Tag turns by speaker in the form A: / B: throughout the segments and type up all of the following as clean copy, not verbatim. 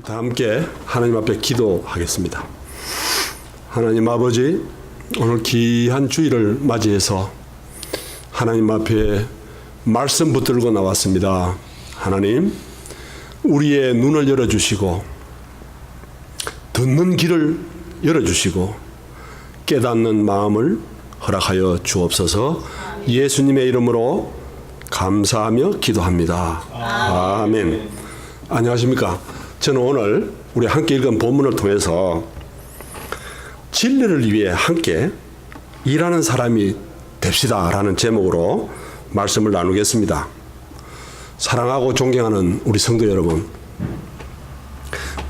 A: 다 함께 하나님 앞에 기도하겠습니다. 하나님 아버지, 오늘 귀한 주일을 맞이해서 하나님 앞에 말씀 붙들고 나왔습니다. 하나님, 우리의 눈을 열어주시고 듣는 길을 열어주시고 깨닫는 마음을 허락하여 주옵소서. 예수님의 이름으로 감사하며 기도합니다. 아멘. 안녕하십니까? 저는 오늘 우리 함께 읽은 본문을 통해서 진리를 위해 함께 일하는 사람이 됩시다 라는 제목으로 말씀을 나누겠습니다. 사랑하고 존경하는 우리 성도 여러분,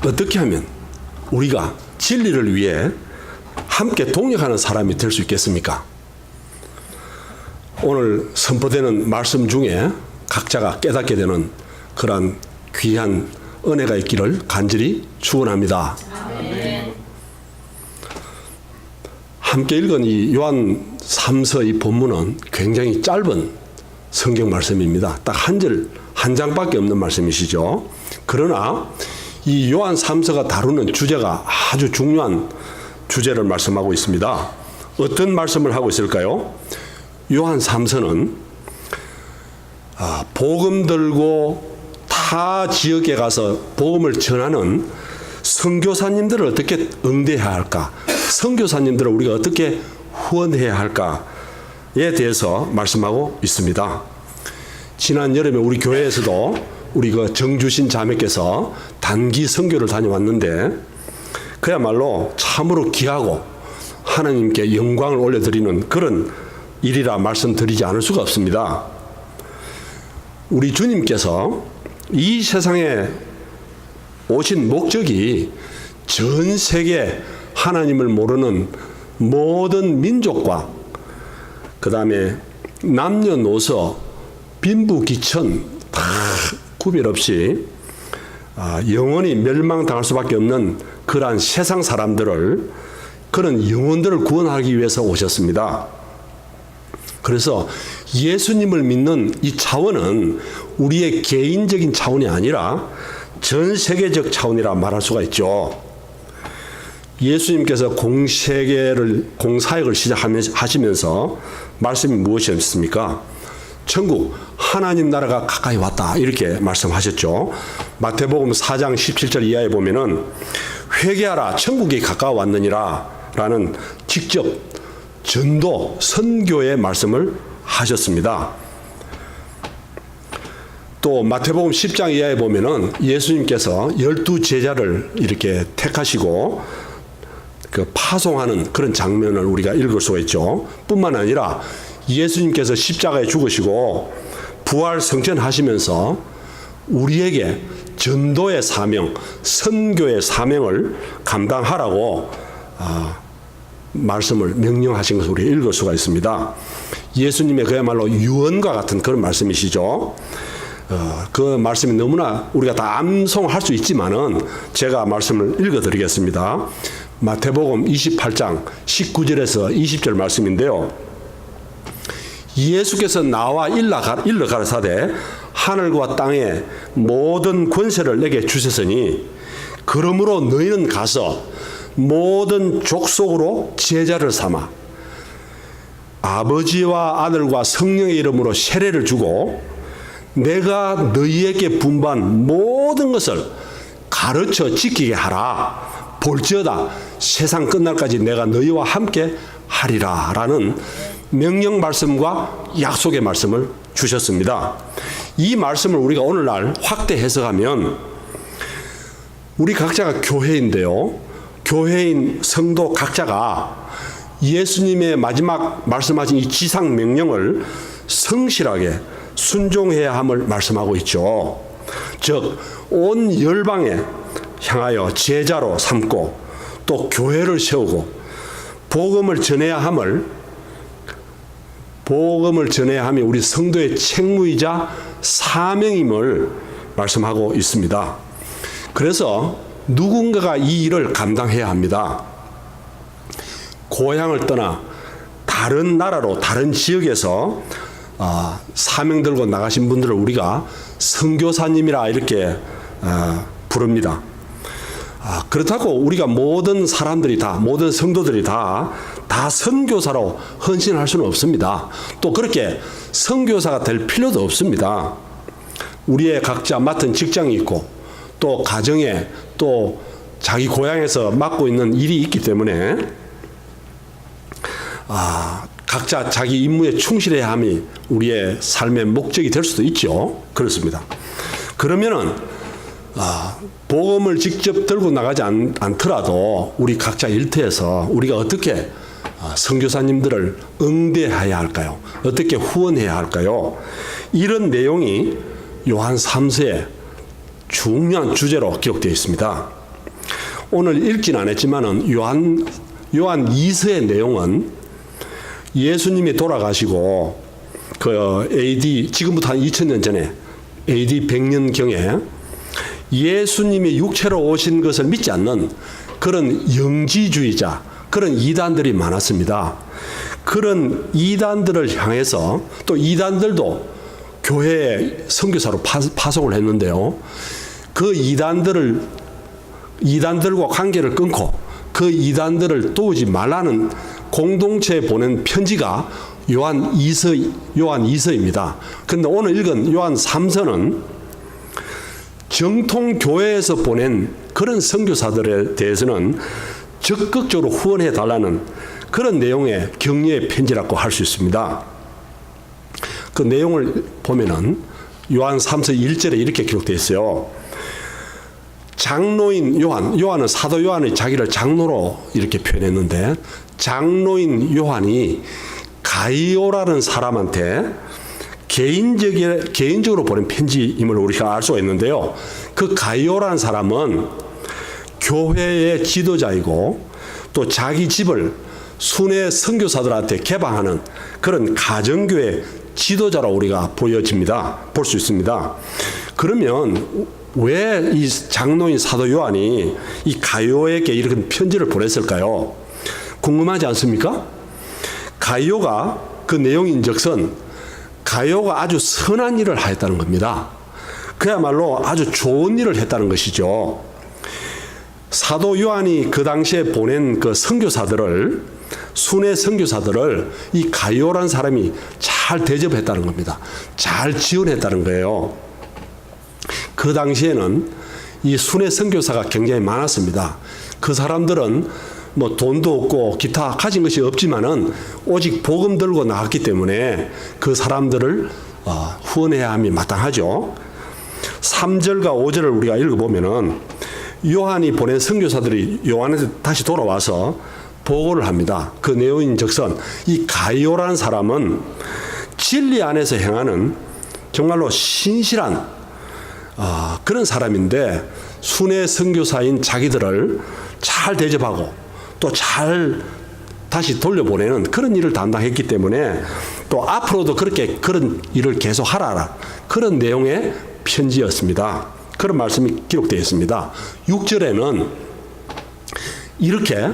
A: 어떻게 하면 우리가 진리를 위해 함께 동역하는 사람이 될 수 있겠습니까? 오늘 선포되는 말씀 중에 각자가 깨닫게 되는 그러한 귀한 은혜가 있기를 간절히 축원합니다. 아멘. 함께 읽은 이 요한 3서 이 본문은 굉장히 짧은 성경 말씀입니다. 딱 한 장밖에 없는 말씀이시죠. 그러나 이 요한 3서가 다루는 주제가 아주 중요한 주제를 말씀하고 있습니다. 어떤 말씀을 하고 있을까요? 요한 3서는 복음 들고 타 지역에 가서 복음을 전하는 선교사님들을 어떻게 응대해야 할까, 선교사님들을 우리가 어떻게 후원해야 할까에 대해서 말씀하고 있습니다. 지난 여름에 우리 교회에서도 우리 그 정주신 자매께서 단기 선교를 다녀왔는데 그야말로 참으로 귀하고 하나님께 영광을 올려드리는 그런 일이라 말씀드리지 않을 수가 없습니다. 우리 주님께서 이 세상에 오신 목적이 전 세계 하나님을 모르는 모든 민족과 그 다음에 남녀노소 빈부귀천 다 구별 없이 영원히 멸망당할 수밖에 없는 그러한 세상 사람들을, 그런 영혼들을 구원하기 위해서 오셨습니다. 그래서 예수님을 믿는 이 차원은 우리의 개인적인 차원이 아니라 전 세계적 차원이라 말할 수가 있죠. 예수님께서 공사역을 시작하시면서 말씀이 무엇이었습니까? 천국, 하나님 나라가 가까이 왔다 이렇게 말씀하셨죠. 마태복음 4장 17절 이하에 보면은 회개하라, 천국이 가까워왔느니라 라는 직접 전도, 선교의 말씀을 하셨습니다. 또 마태복음 10장 이하에 보면은 예수님께서 12제자를 이렇게 택하시고 그 파송하는 그런 장면을 우리가 읽을 수가 있죠. 뿐만 아니라 예수님께서 십자가에 죽으시고 부활 승천하시면서 우리에게 전도의 사명, 선교의 사명을 감당하라고 말씀을 명령하신 것을 우리가 읽을 수가 있습니다. 예수님의 그야말로 유언과 같은 그런 말씀이시죠. 그 말씀이 너무나 우리가 다 암송할 수 있지만은 제가 말씀을 읽어드리겠습니다. 마태복음 28장 19절에서 20절 말씀인데요. 예수께서 나와 일러 가라사대 하늘과 땅의 모든 권세를 내게 주셨으니 그러므로 너희는 가서 모든 족속으로 제자를 삼아 아버지와 아들과 성령의 이름으로 세례를 주고 내가 너희에게 분부한 모든 것을 가르쳐 지키게 하라. 볼지어다 세상 끝날까지 내가 너희와 함께 하리라 라는 명령 말씀과 약속의 말씀을 주셨습니다. 이 말씀을 우리가 오늘날 확대 해석하면 우리 각자가 교회인데요. 교회인 성도 각자가 예수님의 마지막 말씀하신 이 지상 명령을 성실하게 순종해야 함을 말씀하고 있죠. 즉, 온 열방에 향하여 제자로 삼고 또 교회를 세우고 복음을 전해야 함이 우리 성도의 책무이자 사명임을 말씀하고 있습니다. 그래서 누군가가 이 일을 감당해야 합니다. 고향을 떠나 다른 나라로, 다른 지역에서 사명 들고 나가신 분들을 우리가 선교사님이라 이렇게 부릅니다. 그렇다고 우리가 모든 사람들이 다, 모든 성도들이 다 선교사로 헌신할 수는 없습니다. 또 그렇게 선교사가 될 필요도 없습니다. 우리의 각자 맡은 직장이 있고 또 가정에 또 자기 고향에서 맡고 있는 일이 있기 때문에 각자 자기 임무에 충실해야 함이 우리의 삶의 목적이 될 수도 있죠. 그렇습니다. 그러면은 복음을 직접 들고 나가지 않더라도 우리 각자 일터에서 우리가 어떻게 선교사님들을 응대해야 할까요? 어떻게 후원해야 할까요? 이런 내용이 요한 3서의 중요한 주제로 기록되어 있습니다. 오늘 읽지는 않았지만은 요한 2서의 내용은 예수님이 돌아가시고 그 AD 지금부터 한 2000년 전에 AD 100년경에 예수님이 육체로 오신 것을 믿지 않는 그런 영지주의자, 그런 이단들이 많았습니다. 그런 이단들을 향해서 또 이단들도 교회에 선교사로 파송을 했는데요. 그 이단들과 관계를 끊고 그 이단들을 도우지 말라는 공동체에 보낸 편지가 요한 2서입니다. 그런데 오늘 읽은 요한 3서는 정통 교회에서 보낸 그런 선교사들에 대해서는 적극적으로 후원해 달라는 그런 내용의 격려의 편지라고 할 수 있습니다. 그 내용을 보면은 요한 3서 1절에 이렇게 기록되어 있어요. 장로인 요한은 사도 요한이 자기를 장로로 이렇게 표현했는데, 장로인 요한이 가이오라는 사람한테 개인적으로 보낸 편지임을 우리가 알 수가 있는데요. 그 가이오라는 사람은 교회의 지도자이고 또 자기 집을 순회 선교사들한테 개방하는 그런 가정교회 지도자로 우리가 보여집니다. 볼 수 있습니다. 그러면 왜 이 장로인 사도 요한이 이 가이오에게 이런 편지를 보냈을까요? 궁금하지 않습니까? 가이오가 그 내용인즉슨 가이오가 아주 선한 일을 하였다는 겁니다. 그야말로 아주 좋은 일을 했다는 것이죠. 사도 요한이 그 당시에 보낸 그 선교사들을, 순회 선교사들을 이 가이오라는 사람이 잘 대접했다는 겁니다. 잘 지원했다는 거예요. 그 당시에는 이 순회 선교사가 굉장히 많았습니다. 그 사람들은 뭐 돈도 없고 기타 가진 것이 없지만은 오직 복음 들고 나왔기 때문에 그 사람들을 후원해야 함이 마땅하죠. 3절과 5절을 우리가 읽어보면은 요한이 보낸 선교사들이 요한한테 다시 돌아와서 보고를 합니다. 그 내용인즉슨 이 가이오라는 사람은 진리 안에서 행하는 정말로 신실한 그런 사람인데 순회 선교사인 자기들을 잘 대접하고 또 잘 다시 돌려보내는 그런 일을 담당했기 때문에 또 앞으로도 그런 일을 계속 하라, 그런 내용의 편지였습니다. 그런 말씀이 기록되어 있습니다. 6절에는 이렇게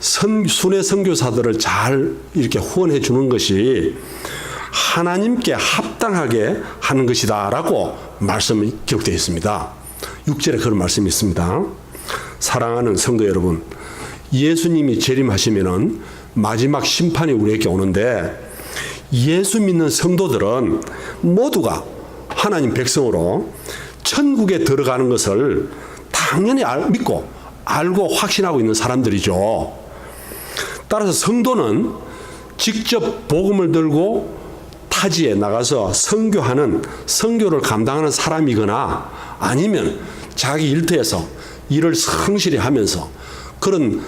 A: 순회 선교사들을 잘 이렇게 후원해 주는 것이 하나님께 합당하게 하는 것이다라고 말씀이 기록되어 있습니다. 6절에 그런 말씀이 있습니다. 사랑하는 성도 여러분, 예수님이 재림하시면은 마지막 심판이 우리에게 오는데, 예수 믿는 성도들은 모두가 하나님 백성으로 천국에 들어가는 것을 당연히 믿고 알고 확신하고 있는 사람들이죠. 따라서 성도는 직접 복음을 들고 타지에 나가서 선교를 감당하는 사람이거나 아니면 자기 일터에서 일을 성실히 하면서 그런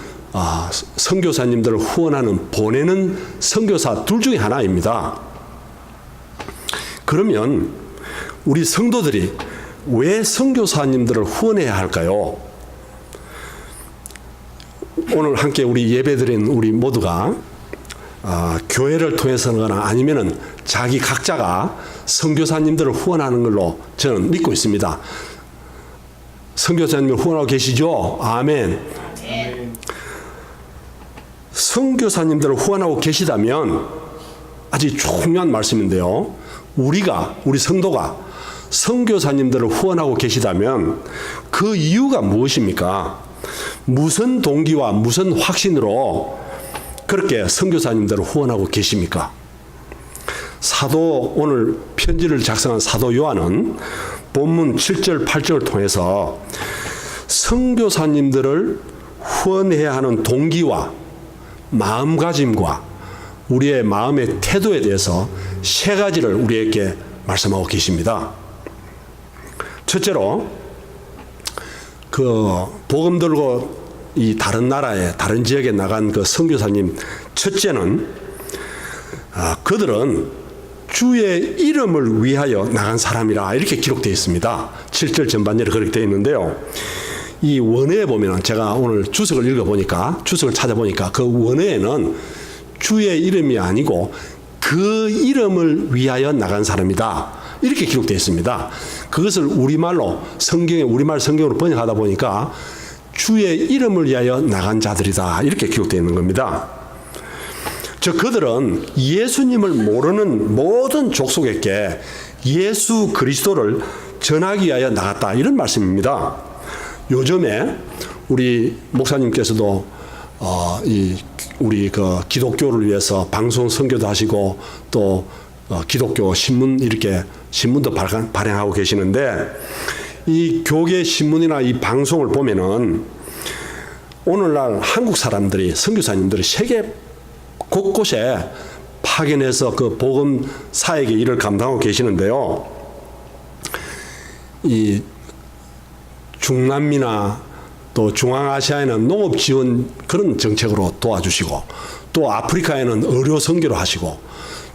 A: 선교사님들을 후원하는, 보내는 선교사 둘 중에 하나입니다. 그러면 우리 성도들이 왜 선교사님들을 후원해야 할까요? 오늘 함께 우리 예배드린 우리 모두가 교회를 통해서거나 아니면은 자기 각자가 선교사님들을 후원하는 걸로 저는 믿고 있습니다. 선교사님을 후원하고 계시죠? 아멘. 선교사님들을 후원하고 계시다면 아주 중요한 말씀인데요. 우리 성도가 선교사님들을 후원하고 계시다면 그 이유가 무엇입니까? 무슨 동기와 무슨 확신으로 그렇게 선교사님들을 후원하고 계십니까? 오늘 편지를 작성한 사도 요한은 본문 7절, 8절을 통해서 선교사님들을 후원해야 하는 동기와 마음가짐과 우리의 마음의 태도에 대해서 세 가지를 우리에게 말씀하고 계십니다. 첫째로 그 복음 들고 이 다른 나라에 다른 지역에 나간 그 선교사님, 첫째는 그들은 주의 이름을 위하여 나간 사람이라 이렇게 기록되어 있습니다. 7절 전반절에 그렇게 되어 있는데요. 이 원어에 보면은 제가 오늘 주석을 읽어보니까, 주석을 찾아보니까 그 원어에는 주의 이름이 아니고 그 이름을 위하여 나간 사람이다, 이렇게 기록되어 있습니다. 그것을 우리말로 우리말 성경으로 번역하다 보니까 주의 이름을 위하여 나간 자들이다, 이렇게 기록되어 있는 겁니다. 즉 그들은 예수님을 모르는 모든 족속에게 예수 그리스도를 전하기 위하여 나갔다, 이런 말씀입니다. 요즘에 우리 목사님께서도 우리 그 기독교를 위해서 방송 선교도 하시고 또 기독교 신문, 이렇게 신문도 발행하고 계시는데, 이 교계 신문이나 이 방송을 보면은 오늘날 한국 사람들이, 선교사님들이 세계 곳곳에 파견해서 그 복음 사역의 일을 감당하고 계시는데요. 이 중남미나 또 중앙아시아에는 농업 지원 그런 정책으로 도와주시고, 또 아프리카에는 의료 선교를 하시고,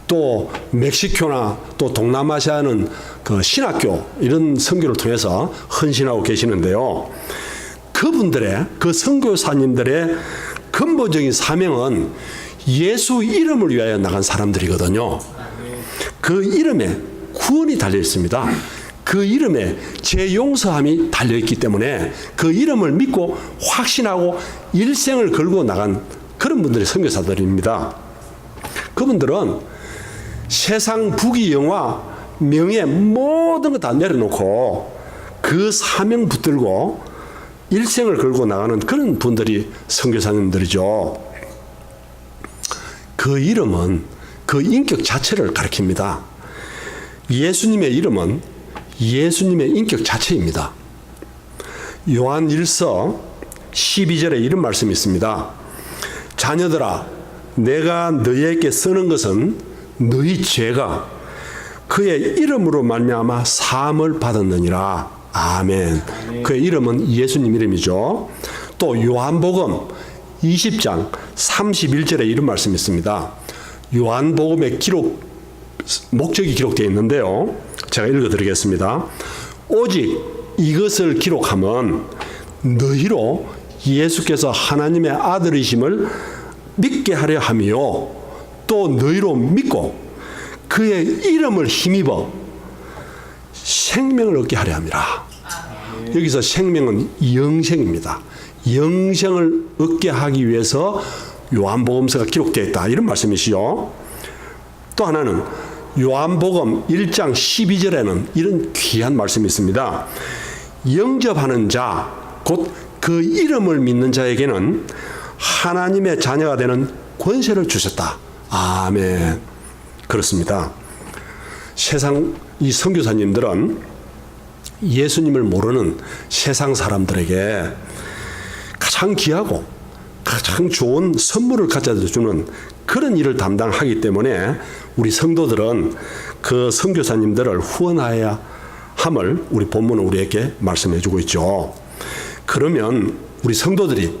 A: 또 멕시코나 또 동남아시아는 그 신학교 이런 선교를 통해서 헌신하고 계시는데요. 그분들의, 그 선교사님들의 근본적인 사명은 예수 이름을 위하여 나간 사람들이거든요. 그 이름에 구원이 달려 있습니다. 그 이름에 재용서함이 달려있기 때문에 그 이름을 믿고 확신하고 일생을 걸고 나간 그런 분들이 선교사들입니다. 그분들은 세상 부귀영화, 명예 모든 거 다 내려놓고 그 사명 붙들고 일생을 걸고 나가는 그런 분들이 선교사님들이죠. 그 이름은 그 인격 자체를 가리킵니다. 예수님의 이름은 예수님의 인격 자체입니다. 요한 1서 12절에 이런 말씀이 있습니다. 자녀들아, 내가 너희에게 쓰는 것은 너희 죄가 그의 이름으로 말미암아 사함을 받았느니라. 아멘. 그의 이름은 예수님 이름이죠. 또 요한복음 20장 31절에 이런 말씀이 있습니다. 요한복음의 목적이 기록되어 있는데요. 제가 읽어드리겠습니다. 오직 이것을 기록하면 너희로 예수께서 하나님의 아들이심을 믿게 하려 함이요, 또 너희로 믿고 그의 이름을 힘입어 생명을 얻게 하려 함이라. 여기서 생명은 영생입니다. 영생을 얻게 하기 위해서 요한복음서가 기록되어 있다, 이런 말씀이시죠. 또 하나는 요한복음 1장 12절에는 이런 귀한 말씀이 있습니다. 영접하는 자, 곧 그 이름을 믿는 자에게는 하나님의 자녀가 되는 권세를 주셨다. 아멘. 그렇습니다. 세상 이 선교사님들은 예수님을 모르는 세상 사람들에게 가장 귀하고 가장 좋은 선물을 가져다 주는 그런 일을 담당하기 때문에 우리 성도들은 그 선교사님들을 후원하여야 함을 우리 본문은 우리에게 말씀해 주고 있죠. 그러면 우리 성도들이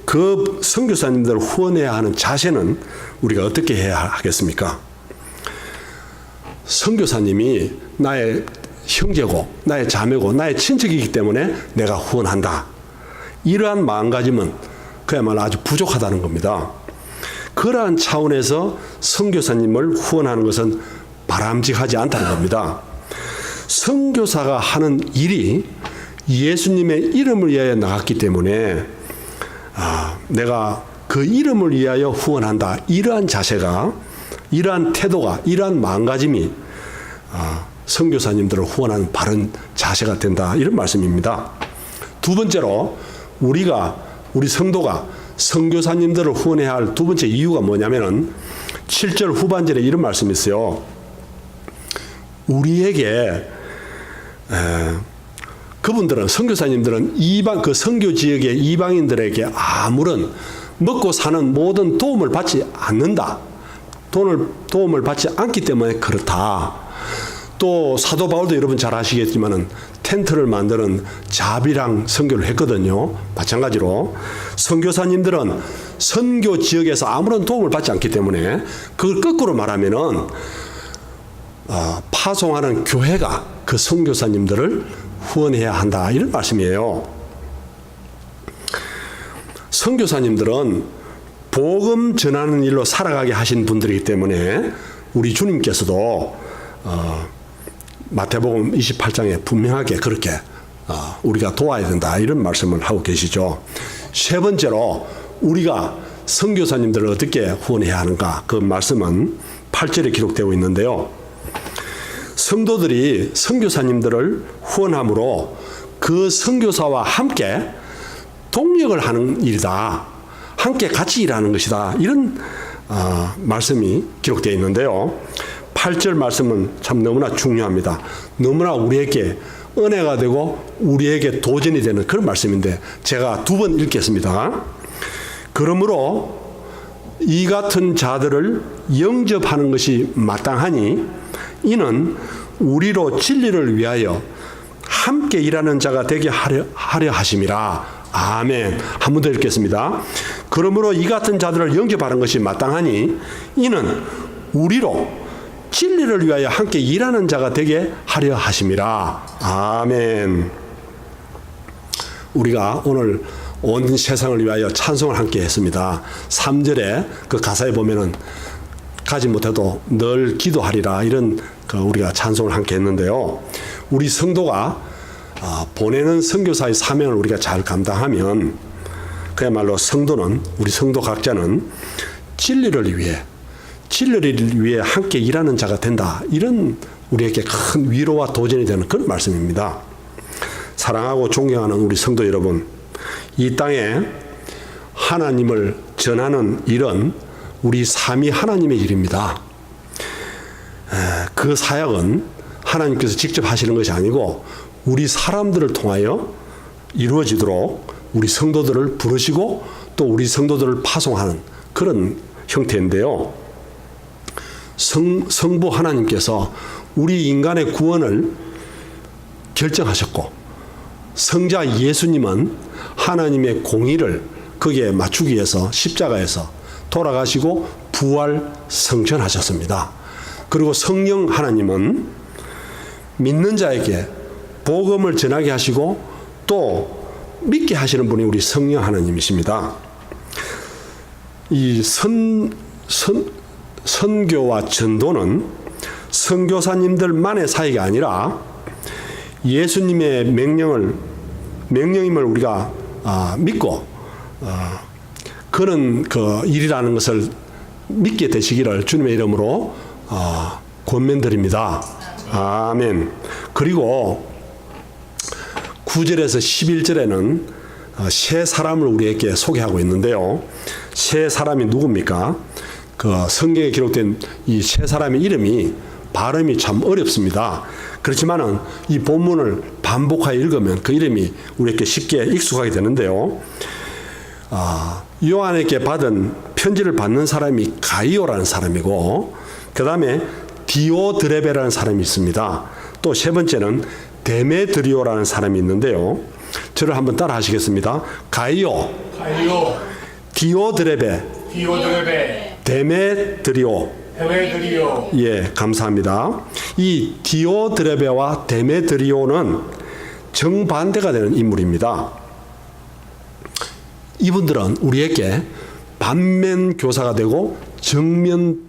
A: 그 선교사님들을 후원해야 하는 자세는 우리가 어떻게 해야 하겠습니까? 선교사님이 나의 형제고 나의 자매고 나의 친척이기 때문에 내가 후원한다, 이러한 마음가짐은 그야말로 아주 부족하다는 겁니다. 그러한 차원에서 선교사님을 후원하는 것은 바람직하지 않다는 겁니다. 선교사가 하는 일이 예수님의 이름을 위하여 나갔기 때문에 내가 그 이름을 위하여 후원한다, 이러한 자세가, 이러한 태도가, 이러한 마음가짐이 선교사님들을 후원하는 바른 자세가 된다, 이런 말씀입니다. 두 번째로 우리 성도가 선교사님들을 후원해야 할 두 번째 이유가 뭐냐면은 7절 후반절에 이런 말씀이 있어요. 우리에게 그분들은 선교사님들은 그 선교 지역의 이방인들에게 아무런 먹고 사는 모든 도움을 받지 않는다. 도움을 받지 않기 때문에 그렇다. 또 사도 바울도 여러분 잘 아시겠지만은 텐트를 만드는 자비랑 선교를 했거든요. 마찬가지로 선교사님들은 선교 지역에서 아무런 도움을 받지 않기 때문에 그걸 거꾸로 말하면은 파송하는 교회가 그 선교사님들을 후원해야 한다. 이런 말씀이에요. 선교사님들은 복음 전하는 일로 살아가게 하신 분들이기 때문에 우리 주님께서도 마태복음 28장에 분명하게 그렇게 우리가 도와야 된다. 이런 말씀을 하고 계시죠. 세 번째로 우리가 선교사님들을 어떻게 후원해야 하는가. 그 말씀은 8절에 기록되고 있는데요. 성도들이 선교사님들을 후원함으로 그 선교사와 함께 동력을 하는 일이다. 함께 같이 일하는 것이다. 이런 말씀이 기록되어 있는데요. 8절 말씀은 참 너무나 중요합니다. 너무나 우리에게 은혜가 되고 우리에게 도전이 되는 그런 말씀인데 제가 두 번 읽겠습니다. 그러므로 이 같은 자들을 영접하는 것이 마땅하니 이는 우리로 진리를 위하여 함께 일하는 자가 되게 하려 하심이라. 아멘. 한 번 더 읽겠습니다. 그러므로 이 같은 자들을 영접하는 것이 마땅하니 이는 우리로 진리를 위하여 함께 일하는 자가 되게 하려 하심이라. 아멘. 우리가 오늘 온 세상을 위하여 찬송을 함께 했습니다. 3절에 그 가사에 보면은 가지 못해도 늘 기도하리라 이런 우리가 찬송을 함께 했는데요. 우리 성도가 보내는 선교사의 사명을 우리가 잘 감당하면 그야말로 성도는 우리 성도 각자는 진리를 위해 함께 일하는 자가 된다. 이런 우리에게 큰 위로와 도전이 되는 그런 말씀입니다. 사랑하고 존경하는 우리 성도 여러분, 이 땅에 하나님을 전하는 일은 우리 삼위 하나님의 일입니다. 그 사역은 하나님께서 직접 하시는 것이 아니고 우리 사람들을 통하여 이루어지도록 우리 성도들을 부르시고 또 우리 성도들을 파송하는 그런 형태인데요. 성부 하나님께서 우리 인간의 구원을 결정하셨고 성자 예수님은 하나님의 공의를 거기에 맞추기 위해서 십자가에서 돌아가시고 부활 성천하셨습니다. 그리고 성령 하나님은 믿는 자에게 복음을 전하게 하시고 또 믿게 하시는 분이 우리 성령 하나님이십니다. 이 선교와 전도는 선교사님들만의 사역이 아니라 예수님의 명령임을 우리가 믿고 그런 그 일이라는 것을 믿게 되시기를 주님의 이름으로 권면드립니다. 아멘. 그리고 9절에서 11절에는 세 사람을 우리에게 소개하고 있는데요. 세 사람이 누굽니까? 그 성경에 기록된 이 세 사람의 이름이 발음이 참 어렵습니다. 그렇지만은 이 본문을 반복하여 읽으면 그 이름이 우리에게 쉽게 익숙하게 되는데요. 요한에게 받은 편지를 받는 사람이 가이오라는 사람이고, 그 다음에 디오드레베라는 사람이 있습니다. 또 세 번째는 데메드리오라는 사람이 있는데요. 저를 한번 따라 하시겠습니다. 가이오, 디오드레베, 데메드리오. 예, 감사합니다. 이 디오드레베와 데메드리오는 정반대가 되는 인물입니다. 이분들은 우리에게 반면 교사가 되고 정면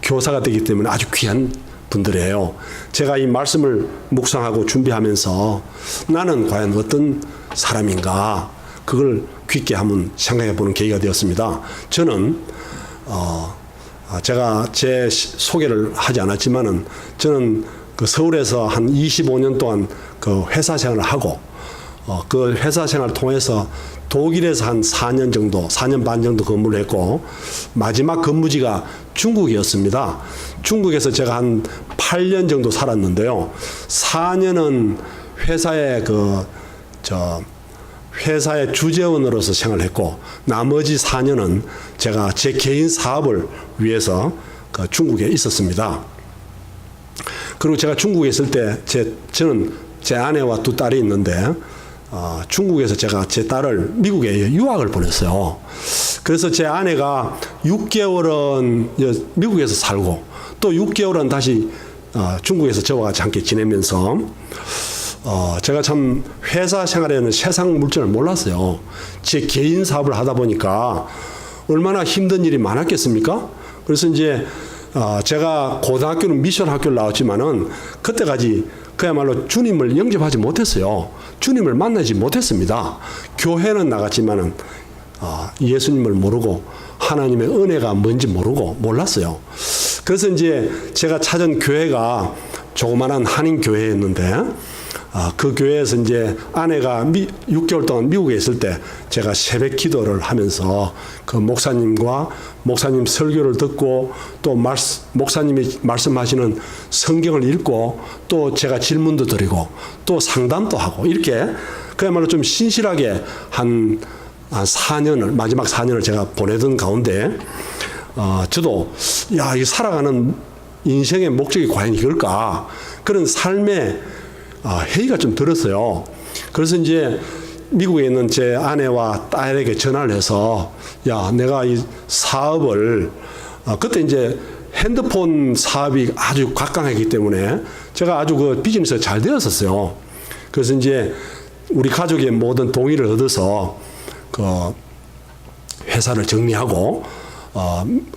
A: 교사가 되기 때문에 아주 귀한 분들이에요. 제가 이 말씀을 묵상하고 준비하면서 나는 과연 어떤 사람인가 그걸 깊게 한번 생각해 보는 계기가 되었습니다. 저는 제가 제 소개를 하지 않았지만은 저는 그 서울에서 한 25년 동안 그 회사 생활을 하고 그 회사 생활을 통해서 독일에서 한 4년 정도, 4년 반 정도 근무를 했고, 마지막 근무지가 중국이었습니다. 중국에서 제가 한 8년 정도 살았는데요. 4년은 회사의 주재원으로서 생활했고, 나머지 4년은 제가 제 개인 사업을 위해서 그 중국에 있었습니다. 그리고 제가 중국에 있을 때 저는 제 아내와 두 딸이 있는데, 중국에서 제가 제 딸을 미국에 유학을 보냈어요. 그래서 제 아내가 6개월은 미국에서 살고 또 6개월은 다시 중국에서 저와 같이 함께 지내면서 제가 참 회사 생활에는 세상 물정을 몰랐어요. 제 개인 사업을 하다 보니까 얼마나 힘든 일이 많았겠습니까? 그래서 이제 제가 고등학교는 미션 학교를 나왔지만은 그때까지 그야말로 주님을 영접하지 못했어요. 주님을 만나지 못했습니다. 교회는 나갔지만은 예수님을 모르고 하나님의 은혜가 뭔지 모르고 몰랐어요. 그래서 이제 제가 찾은 교회가 조그만한 한인 교회였는데, 그 교회에서 이제 아내가 6개월 동안 미국에 있을 때 제가 새벽 기도를 하면서 그 목사님과 목사님 설교를 듣고 또 목사님이 말씀하시는 성경을 읽고 또 제가 질문도 드리고 또 상담도 하고 이렇게 그야말로 좀 신실하게 한 4년을, 마지막 4년을 제가 보내던 가운데 저도 이 살아가는 인생의 목적이 과연 이걸까? 그런 삶의 회의가 좀 들었어요. 그래서 이제 미국에 있는 제 아내와 딸에게 전화를 해서 내가 이 사업을 그때 이제 핸드폰 사업이 아주 각광했기 때문에 제가 아주 그 비즈니스가 잘 되었었어요. 그래서 이제 우리 가족의 모든 동의를 얻어서 그 회사를 정리하고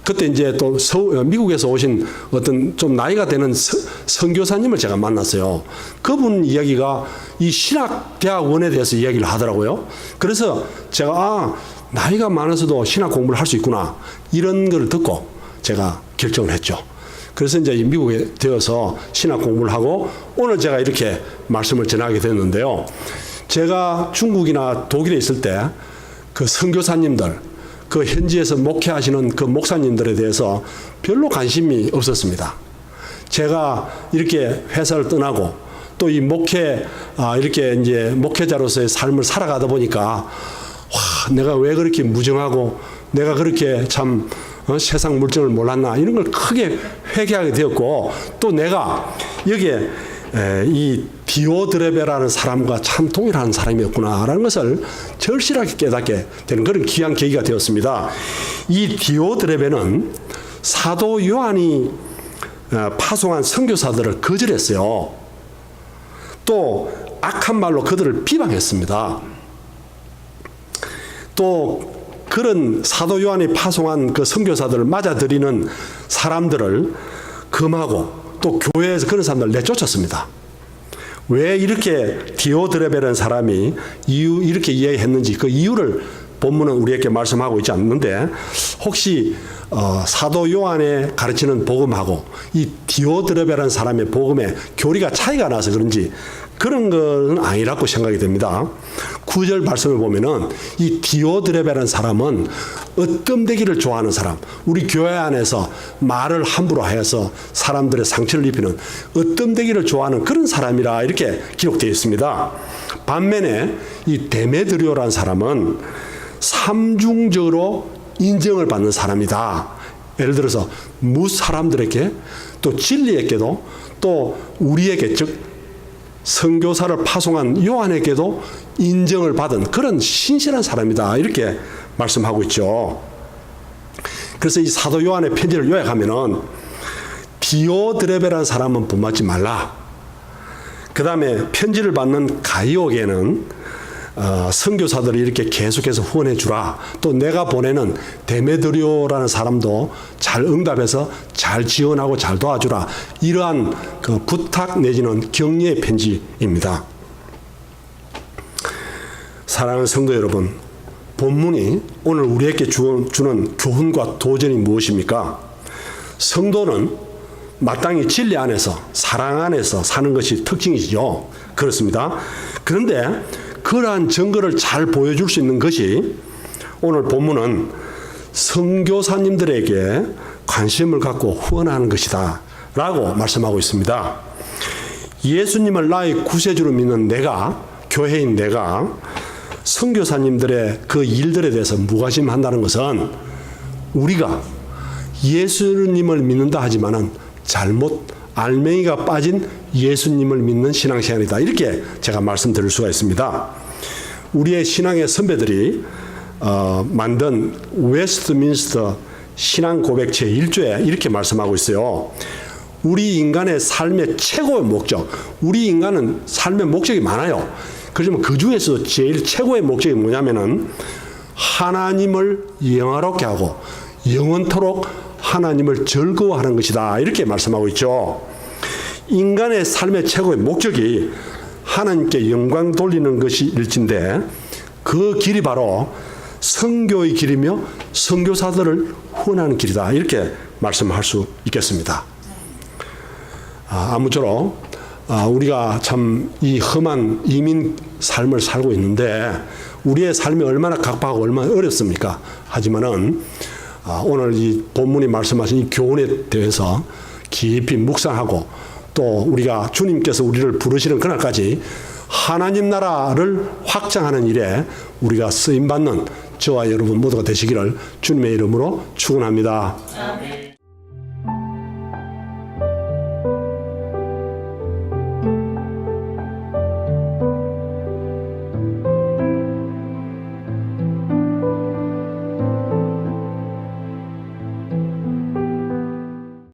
A: 그때 이제 또 미국에서 오신 어떤 좀 나이가 되는 선교사님을 제가 만났어요. 그분 이야기가 이 신학대학원에 대해서 이야기를 하더라고요. 그래서 제가 나이가 많아서도 신학 공부를 할 수 있구나 이런 걸 듣고 제가 결정을 했죠. 그래서 이제 미국에 되어서 신학 공부를 하고 오늘 제가 이렇게 말씀을 전하게 됐는데요. 제가 중국이나 독일에 있을 때 그 선교사님들, 그 현지에서 목회하시는 그 목사님들에 대해서 별로 관심이 없었습니다. 제가 이렇게 회사를 떠나고 또 이 이렇게 이제 목회자로서의 삶을 살아가다 보니까 내가 왜 그렇게 무정하고 내가 그렇게 참 세상 물정을 몰랐나 이런 걸 크게 회개하게 되었고, 또 내가 여기에 이 디오드레베라는 사람과 참 동일한 사람이었구나라는 것을 절실하게 깨닫게 되는 그런 귀한 계기가 되었습니다. 이 디오드레베는 사도 요한이 파송한 선교사들을 거절했어요. 또 악한 말로 그들을 비방했습니다. 또 그런 사도 요한이 파송한 그 선교사들을 맞아들이는 사람들을 금하고 또 교회에서 그런 사람들을 내쫓았습니다. 왜 이렇게 디오드레베라는 사람이 이렇게 이야기했는지 그 이유를 본문은 우리에게 말씀하고 있지 않는데, 혹시 사도 요한의 가르치는 복음하고 이 디오드레베라는 사람의 복음에 교리가 차이가 나서 그런지 그런 건 아니라고 생각이 됩니다. 9절 말씀을 보면은 이 디오드레베라는 사람은 으뜸되기를 좋아하는 사람, 우리 교회 안에서 말을 함부로 하여서 사람들의 상처를 입히는 으뜸되기를 좋아하는 그런 사람이라 이렇게 기록되어 있습니다. 반면에 이 데메드리오라는 사람은 삼중적으로 인정을 받는 사람이다. 예를 들어서 무사람들에게 또 진리에게도 또 우리에게, 즉 선교사를 파송한 요한에게도 인정을 받은 그런 신실한 사람이다 이렇게 말씀하고 있죠. 그래서 이 사도 요한의 편지를 요약하면은 디오드레베라는 사람은 본받지 말라. 그 다음에 편지를 받는 가이오게는 선교사들을 이렇게 계속해서 후원해 주라. 또 내가 보내는 데메드리오라는 사람도 잘 응답해서 잘 지원하고 잘 도와주라. 이러한 그 부탁 내지는 격려의 편지입니다. 사랑하는 성도 여러분, 본문이 오늘 우리에게 주는 교훈과 도전이 무엇입니까? 성도는 마땅히 진리 안에서 사랑 안에서 사는 것이 특징이죠. 그렇습니다. 그런데 그러한 증거를 잘 보여줄 수 있는 것이 오늘 본문은 선교사님들에게 관심을 갖고 후원하는 것이다 라고 말씀하고 있습니다. 예수님을 나의 구세주로 믿는 내가, 교회인 내가 선교사님들의 그 일들에 대해서 무관심한다는 것은 우리가 예수님을 믿는다 하지만은 잘못 알맹이가 빠진 예수님을 믿는 신앙생활이다. 이렇게 제가 말씀드릴 수가 있습니다. 우리의 신앙의 선배들이 만든 웨스트민스터 신앙 고백 제1조에 이렇게 말씀하고 있어요. 우리 인간의 삶의 최고의 목적, 우리 인간은 삶의 목적이 많아요. 그렇지만 그 중에서 제일 최고의 목적이 뭐냐면은 하나님을 영화롭게 하고 영원토록 하나님을 즐거워하는 것이다. 이렇게 말씀하고 있죠. 인간의 삶의 최고의 목적이 하나님께 영광 돌리는 것이 일진데 그 길이 바로 선교의 길이며 선교사들을 후원하는 길이다. 이렇게 말씀할 수 있겠습니다. 아무쪼록 우리가 참 이 험한 이민 삶을 살고 있는데 우리의 삶이 얼마나 각박하고 얼마나 어렵습니까? 하지만은 오늘 이 본문이 말씀하신 이 교훈에 대해서 깊이 묵상하고 또 우리가 주님께서 우리를 부르시는 그날까지 하나님 나라를 확장하는 일에 우리가 쓰임받는 저와 여러분 모두가 되시기를 주님의 이름으로 축원합니다. 아멘.